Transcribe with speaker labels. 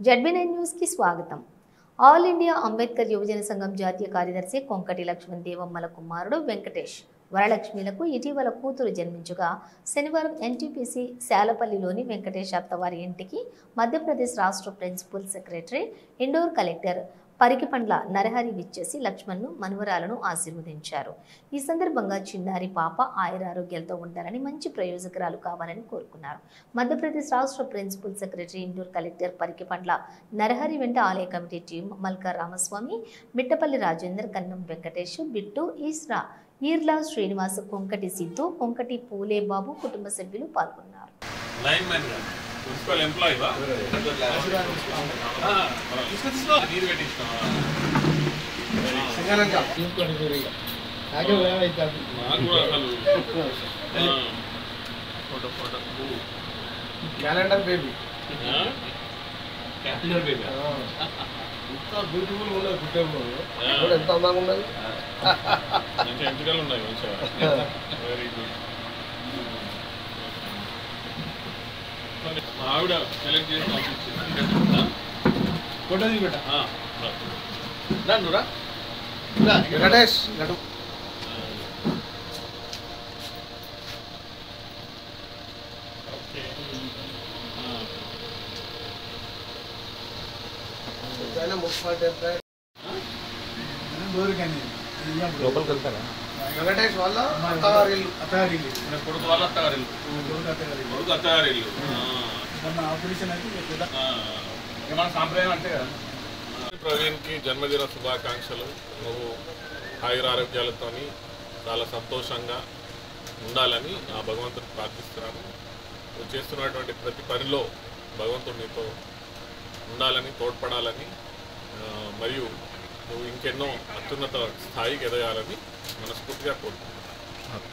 Speaker 1: జెడ్బీ9 news కి స్వాగతం. All India Ambedkar యువజన సంఘం జాతీయ కార్యదర్శి కొంకటి లక్ష్మణ్ దేవమ్మల కుమారుడు వెంకటేష్ వరలక్ష్మిలకు ఇటీవల కూతురు జన్మించగా శనివారం ఎన్టీపీసీ శాలపల్లిలోని వెంకటేష్ అత్తవారి ఇంటికి మధ్యప్రదేశ్ రాష్ట్ర principal secretary Indore collector Parikipandla Narahari విచ్చేసి లక్ష్మణ్ను మనవరాలను ఆశీర్వదించారు. ఈ సందర్భంగా చిన్నారి పాప ఆయురారోగ్యాలతో ఉండాలని, మంచి ప్రయోజకురాలు కావాలని కోరుకున్నారు. మధ్యప్రదేశ్ రాష్ట్ర principal secretary Indore collector Parikipandla Narahari వెంట ఆలయ కమిటీ టీం మల్కా రామస్వామి, మిట్టపల్లి రాజేందర్, కన్నం వెంకటేష్, బిట్టు ఈర్లా శ్రీనివాస్, కొంకటి సిద్ధు, కొంకటి పూలే బాబు కుటుంబ సభ్యులు పాల్గొన్నారు.
Speaker 2: మున్సిపల్ ఎంప్లాయీ
Speaker 3: క్యాలెండర్ బేబీ
Speaker 2: ఎంత బ్యూటిఫుల్ ఉన్నది,
Speaker 3: పుట్టే ఎంత అందంగా ఉన్నది,
Speaker 2: మంచి ఎంపికలు ఉన్నాయి. మంచిగా వెరీ గుడ్. ఆవిడ సెలెక్ట్ చేసి పంపించింది. ఫోటో దిగబెట్ట నురా
Speaker 3: వెంకటేష్
Speaker 4: లోపలికి వెళ్తారా?
Speaker 3: వెంకటేష్ వాళ్ళ
Speaker 2: కొడుకు వాళ్ళ అత్తగారిల్లు, కొడుకు అత్తగారిల్లు.
Speaker 4: మన సాంప్రదాయం అంటే కదా.
Speaker 2: ప్రవీణ్కి జన్మదిన శుభాకాంక్షలు. నువ్వు ఆయురారోగ్యాలతో చాలా సంతోషంగా ఉండాలని ఆ భగవంతుని ప్రార్థిస్తున్నాను. నువ్వు చేస్తున్నటువంటి ప్రతి పనిలో భగవంతుడు నీతో ఉండాలని, తోడ్పడాలని, మరియు నువ్వు ఇంకెన్నో అత్యున్నత స్థాయికి ఎదగాలని మనస్ఫూర్తిగా కోరుకుంటున్నాను.